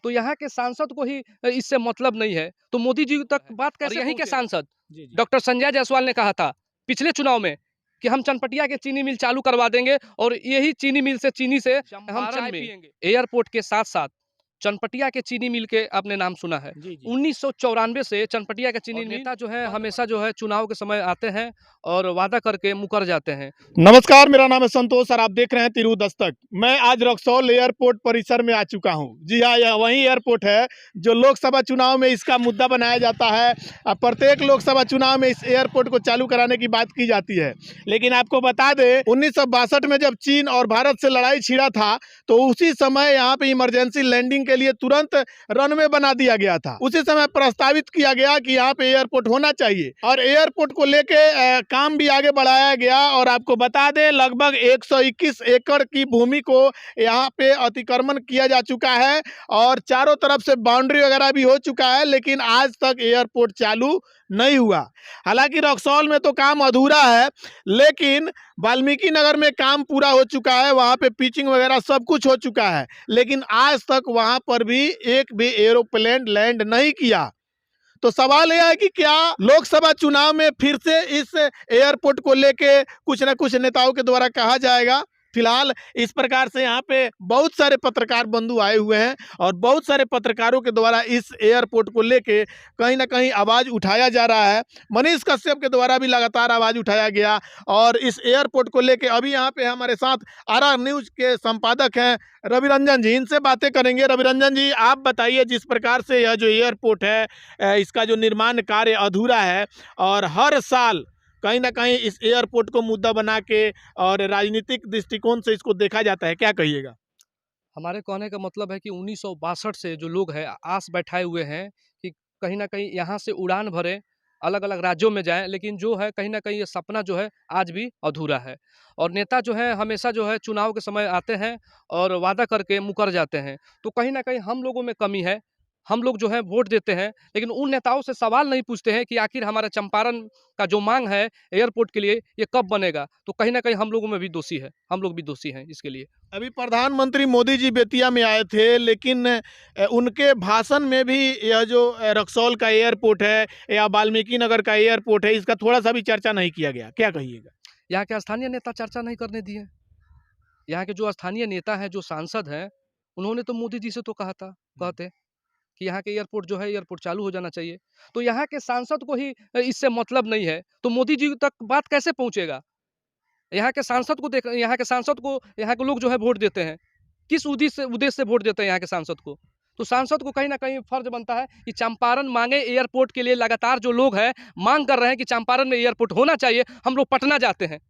तो यहाँ के सांसद को ही इससे मतलब नहीं है, तो मोदी जी तक बात कैसे यहीं के सांसद डॉक्टर संजय जायसवाल ने कहा था पिछले चुनाव में कि हम चनपटिया के चीनी मिल चालू करवा देंगे और यही चीनी मिल से चीनी से हम चाय पिएंगे। एयरपोर्ट के साथ-साथ चनपटिया के चीनी मिल के आपने नाम सुना है। 1994 से चनपटिया के चीनी नेता जो है हमेशा जो है चुनाव के समय आते हैं और वादा करके मुकर जाते हैं। नमस्कार, मेरा नाम है संतोष और आप देख रहे हैं तिरु दस्तक। मैं आज रक्सौल एयरपोर्ट परिसर में आ चुका हूं। जी हाँ, यह वही एयरपोर्ट है जो लोकसभा चुनाव में इसका मुद्दा बनाया जाता है। प्रत्येक लोकसभा चुनाव में इस एयरपोर्ट को चालू कराने की बात की जाती है। लेकिन आपको बता दें 1962 में जब चीन और भारत से लड़ाई छिड़ा था तो उसी समय यहाँ पे इमरजेंसी लैंडिंग के लिए तुरंत रनवे बना दिया गया था। उसी समय प्रस्तावित किया गया कि यहाँ पे एयरपोर्ट होना चाहिए और एयरपोर्ट को लेके काम भी आगे बढ़ाया गया। और आपको बता दें लगभग 121 एकड़ की भूमि को यहाँ पे अतिक्रमण किया जा चुका है और चारों तरफ से बाउंड्री वगैरह भी हो चुका है, लेकिन आज तक एयरपोर्ट चालू नहीं हुआ। हालांकि रक्सौल में तो काम अधूरा है, लेकिन वाल्मीकि नगर में काम पूरा हो चुका है। वहां पे पिचिंग वगैरह सब कुछ हो चुका है, लेकिन आज तक वहां पर भी एक भी एरोप्लेन लैंड नहीं किया। तो सवाल यह है कि क्या लोकसभा चुनाव में फिर से इस एयरपोर्ट को लेके कुछ न कुछ नेताओं के द्वारा कहा जाएगा। फिलहाल इस प्रकार से यहाँ पे बहुत सारे पत्रकार बंधु आए हुए हैं और बहुत सारे पत्रकारों के द्वारा इस एयरपोर्ट को लेके कहीं ना कहीं आवाज़ उठाया जा रहा है। मनीष कश्यप के द्वारा भी लगातार आवाज़ उठाया गया और इस एयरपोर्ट को लेके अभी यहाँ पे हमारे साथ आरआर न्यूज़ के संपादक हैं रवि रंजन जी, इनसे बातें करेंगे। रवि रंजन जी, आप बताइए जिस प्रकार से यह जो एयरपोर्ट है इसका जो निर्माण कार्य अधूरा है और हर साल कहीं ना कहीं इस एयरपोर्ट को मुद्दा बना के और राजनीतिक दृष्टिकोण से इसको देखा जाता है, क्या कहिएगा? हमारे कहने का मतलब है कि 1962 से जो लोग हैं आस बैठाए हुए हैं कि कहीं न कहीं यहाँ से उड़ान भरें, अलग-अलग राज्यों में जाएँ, लेकिन जो है कहीं न कहीं ये सपना जो है आज भी अधूरा है। और नेता जो है हमेशा जो है चुनाव के समय आते हैं और वादा करके मुकर जाते हैं। तो कहीं न कहीं हम लोगों में कमी है। हम लोग जो है वोट देते हैं, लेकिन उन नेताओं से सवाल नहीं पूछते हैं कि आखिर हमारा चंपारण का जो माँग है एयरपोर्ट के लिए ये कब बनेगा? तो कहीं न कहीं हम लोगों में भी दोषी है। हम लोग भी दोषी हैं इसके लिए। अभी प्रधानमंत्री मोदी जी बेतिया में आए थे, लेकिन उनके भाषण में भी यह जो रक्सौल का एयरपोर्ट है या वाल्मीकि नगर का एयरपोर्ट है, इसका थोड़ा सा भी चर्चा नहीं किया गया, क्या कहिएगा? यहाँ के स्थानीय नेता चर्चा नहीं करने दिए। यहाँ के जो स्थानीय नेता हैं, जो सांसद हैं, उन्होंने तो मोदी जी से तो कहा था कहते कि यहाँ के एयरपोर्ट जो है एयरपोर्ट चालू हो जाना चाहिए। तो यहाँ के सांसद को ही इससे मतलब नहीं है, तो मोदी जी तक बात कैसे पहुँचेगा? यहाँ के सांसद को यहाँ के लोग जो है वोट देते हैं। किस उद्देश्य से वोट देते हैं यहाँ के सांसद को? तो सांसद को कहीं न कहीं फर्ज बनता है कि चंपारण माँगे एयरपोर्ट के लिए। लगातार जो लोग हैं माँग कर रहे हैं कि चंपारण में एयरपोर्ट होना चाहिए। हम लोग पटना जाते हैं।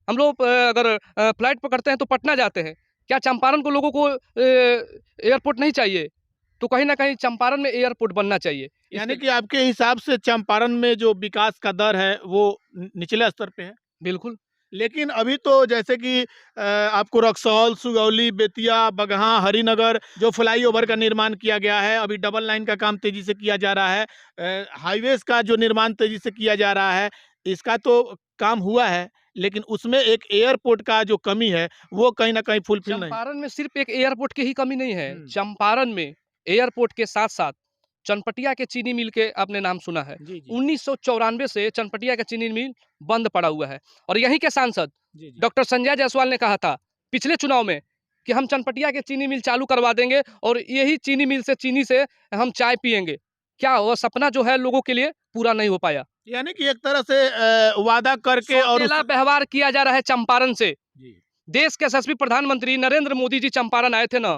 हम लोग अगर फ्लाइट पकड़ते हैं तो पटना जाते हैं। क्या चंपारण को लोगों को एयरपोर्ट नहीं चाहिए? तो कहीं न कहीं चंपारण में एयरपोर्ट बनना चाहिए। यानी कि आपके हिसाब से चंपारण में जो विकास का दर है वो निचले स्तर पे है? बिल्कुल। लेकिन अभी तो जैसे कि आपको रक्सौल, सुगौली, बेतिया, बगहा, हरिनगर जो फ्लाईओवर का निर्माण किया गया है, अभी डबल लाइन का काम तेजी से किया जा रहा है, हाईवेज का जो निर्माण तेजी से किया जा रहा है, इसका तो काम हुआ है, लेकिन उसमें एक एयरपोर्ट का जो कमी है वो कहीं ना कहीं फुलफिल नहीं। चंपारण में सिर्फ एक एयरपोर्ट की ही कमी नहीं है। चंपारण में एयरपोर्ट के साथ-साथ चनपटिया के चीनी मिल के आपने नाम सुना है। 1994 से चनपटिया का चीनी मिल बंद पड़ा हुआ है और यहीं के सांसद डॉक्टर संजय जायसवाल ने कहा था पिछले चुनाव में कि हम चनपटिया के चीनी मिल चालू करवा देंगे और यही चीनी मिल से चीनी से हम चाय पिएंगे। क्या वह सपना जो है लोगों के लिए पूरा नहीं हो पाया? यानी कि एक तरह से वादा करके और व्यवहार किया जा रहा है चंपारण से। देश के यशस्वी प्रधानमंत्री नरेंद्र मोदी जी चंपारण आए थे ना,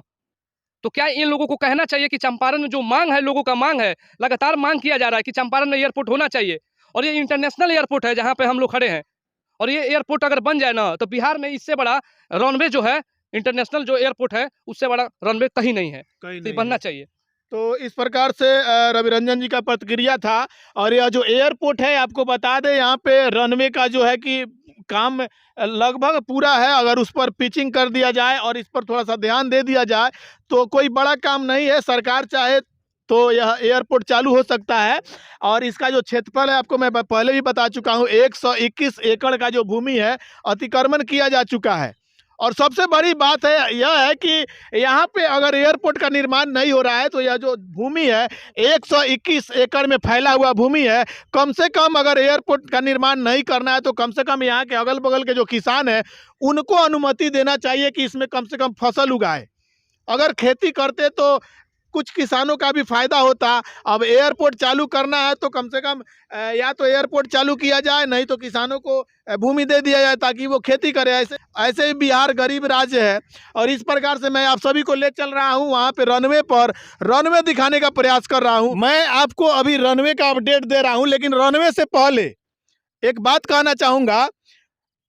तो क्या इन लोगों को कहना चाहिए कि चंपारण में जो मांग है, लोगों का मांग है, लगातार मांग किया जा रहा है कि चंपारण में एयरपोर्ट होना चाहिए और ये इंटरनेशनल एयरपोर्ट है जहां पे हम लोग खड़े हैं और ये एयरपोर्ट अगर बन जाए ना तो बिहार में इससे बड़ा रनवे जो है इंटरनेशनल जो एयरपोर्ट है उससे बड़ा रनवे कहीं नहीं है, तो बनना चाहिए। तो इस प्रकार से रवि रंजन जी का प्रतिक्रिया था। और यह जो एयरपोर्ट है आपको बता दें यहाँ पे रनवे का जो है कि काम लगभग पूरा है। अगर उस पर पिचिंग कर दिया जाए और इस पर थोड़ा सा ध्यान दे दिया जाए तो कोई बड़ा काम नहीं है। सरकार चाहे तो यह एयरपोर्ट चालू हो सकता है। और इसका जो क्षेत्रफल है आपको मैं पहले भी बता चुका हूँ, 121 एकड़ का जो भूमि है अतिक्रमण किया जा चुका है और सबसे बड़ी बात है यह है कि यहाँ पे अगर एयरपोर्ट का निर्माण नहीं हो रहा है तो यह जो भूमि है 121 एकड़ में फैला हुआ भूमि है, कम से कम अगर एयरपोर्ट का निर्माण नहीं करना है तो कम से कम यहाँ के अगल बगल के जो किसान हैं उनको अनुमति देना चाहिए कि इसमें कम से कम फसल उगाए। अगर खेती करते तो कुछ किसानों का भी फायदा होता। अब एयरपोर्ट चालू करना है तो कम से कम या तो एयरपोर्ट चालू किया जाए, नहीं तो किसानों को भूमि दे दिया जाए ताकि वो खेती करे। ऐसे ही बिहार गरीब राज्य है और इस प्रकार से मैं आप सभी को ले चल रहा हूँ वहाँ पे रनवे पर, रनवे दिखाने का प्रयास कर रहा हूँ। मैं आपको अभी रनवे का अपडेट दे रहा हूँ, लेकिन रनवे से पहले एक बात कहना चाहूँगा।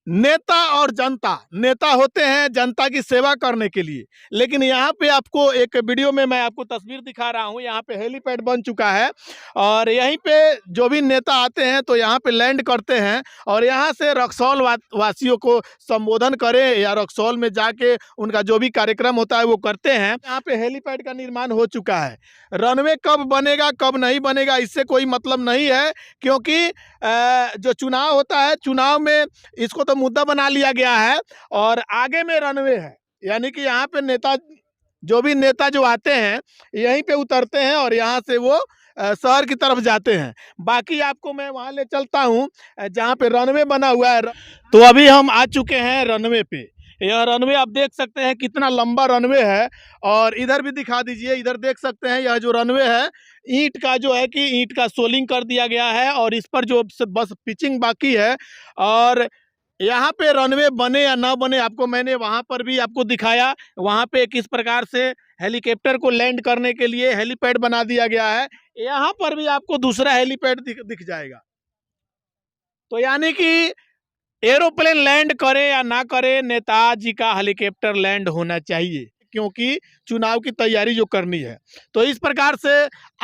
नेता और जनता, नेता होते हैं जनता की सेवा करने के लिए, लेकिन यहाँ पे आपको एक वीडियो में मैं आपको तस्वीर दिखा रहा हूँ। यहाँ पे हेलीपैड बन चुका है और यहीं पे जो भी नेता आते हैं तो यहाँ पे लैंड करते हैं और यहाँ से रक्सौल वासियों को संबोधन करें या रक्सौल में जाके उनका जो भी कार्यक्रम होता है वो करते हैं। यहाँ पे हेलीपैड का निर्माण हो चुका है। रनवे कब बनेगा कब नहीं बनेगा इससे कोई मतलब नहीं है, क्योंकि जो चुनाव होता है चुनाव में इसको तो मुद्दा बना लिया गया है और आगे में रनवे है। यानी कि यहाँ पे नेता जो आते हैं यहीं पे उतरते हैं और यहाँ से वो शहर की तरफ जाते हैं। बाकी आपको मैं वहाँ ले चलता हूँ जहाँ पे रनवे बना हुआ है। तो अभी हम आ चुके हैं रनवे पे। यह रनवे आप देख सकते हैं कितना लंबा रनवे है और इधर भी दिखा दीजिए। इधर देख सकते हैं यह जो रनवे है ईंट का जो है कि ईंट का सोलिंग कर दिया गया है और इस पर जो बस पिचिंग बाकी है। और यहाँ पे रनवे बने या ना बने आपको मैंने वहाँ पर भी आपको दिखाया। वहाँ पे किस प्रकार से हेलीकॉप्टर को लैंड करने के लिए हेलीपैड बना दिया गया है। यहाँ पर भी आपको दूसरा हेलीपैड दिख जाएगा। तो यानी कि एरोप्लेन लैंड करे या ना करे, नेताजी का हेलीकॉप्टर लैंड होना चाहिए, क्योंकि चुनाव की तैयारी जो करनी है। तो इस प्रकार से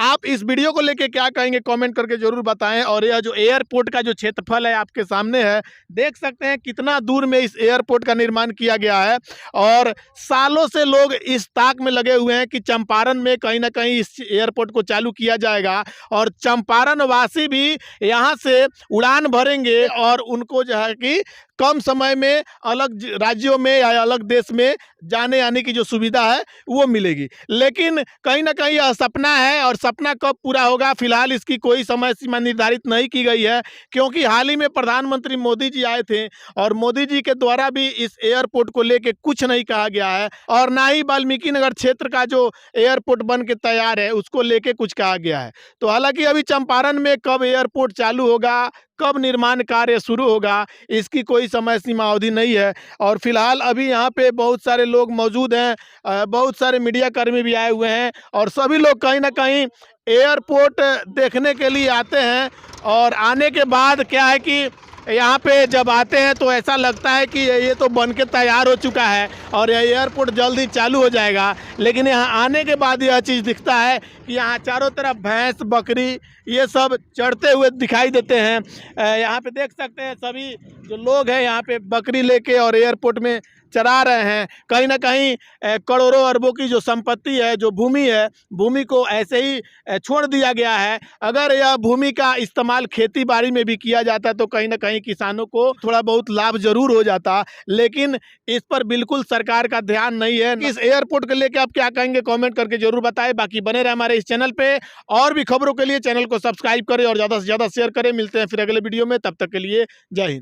आप इस वीडियो को लेके क्या कहेंगे कमेंट करके जरूर बताएं। और यह जो एयरपोर्ट का जो क्षेत्रफल है आपके सामने है, देख सकते हैं कितना दूर में इस एयरपोर्ट का निर्माण किया गया है और सालों से लोग इस ताक में लगे हुए हैं कि चंपारण में कहीं ना कहीं इस एयरपोर्ट को चालू किया जाएगा और चंपारण वासी भी यहाँ से उड़ान भरेंगे और उनको जो है कि कम समय में अलग राज्यों में या अलग देश में जाने आने की जो सुविधा है वो मिलेगी। लेकिन कहीं ना कहीं यह सपना है और सपना कब पूरा होगा फिलहाल इसकी कोई समय सीमा निर्धारित नहीं की गई है, क्योंकि हाल ही में प्रधानमंत्री मोदी जी आए थे और मोदी जी के द्वारा भी इस एयरपोर्ट को लेके कुछ नहीं कहा गया है और ना ही वाल्मीकि नगर क्षेत्र का जो एयरपोर्ट बन के तैयार है उसको लेके कुछ कहा गया है। तो हालांकि अभी चंपारण में कब एयरपोर्ट चालू होगा, कब निर्माण कार्य शुरू होगा, इसकी कोई समय सीमा अवधि नहीं है। और फिलहाल अभी यहाँ पे बहुत सारे लोग मौजूद हैं, बहुत सारे मीडिया कर्मी भी आए हुए हैं और सभी लोग कहीं ना कहीं एयरपोर्ट देखने के लिए आते हैं। और आने के बाद क्या है कि यहाँ पे जब आते हैं तो ऐसा लगता है कि ये तो बन के तैयार हो चुका है और यह एयरपोर्ट जल्दी चालू हो जाएगा, लेकिन यहाँ आने के बाद यह चीज़ दिखता है कि यहाँ चारों तरफ भैंस बकरी ये सब चढ़ते हुए दिखाई देते हैं। यहाँ पे देख सकते हैं सभी जो लोग हैं यहाँ पे बकरी लेके और एयरपोर्ट में चरा रहे हैं। कहीं ना कहीं करोड़ों अरबों की जो संपत्ति है, जो भूमि है, भूमि को ऐसे ही छोड़ दिया गया है। अगर यह भूमि का इस्तेमाल खेती बाड़ी में भी किया जाता तो कहीं ना कहीं किसानों को थोड़ा बहुत लाभ जरूर हो जाता, लेकिन इस पर बिल्कुल सरकार का ध्यान नहीं है। इस एयरपोर्ट को लेकर आप क्या कहेंगे कमेंट करके जरूर बताएं। बाकी बने रहे हमारे इस चैनल पे और भी खबरों के लिए चैनल को सब्सक्राइब करें और ज़्यादा से ज़्यादा शेयर करें। मिलते हैं फिर अगले वीडियो में, तब तक के लिए जय हिंद।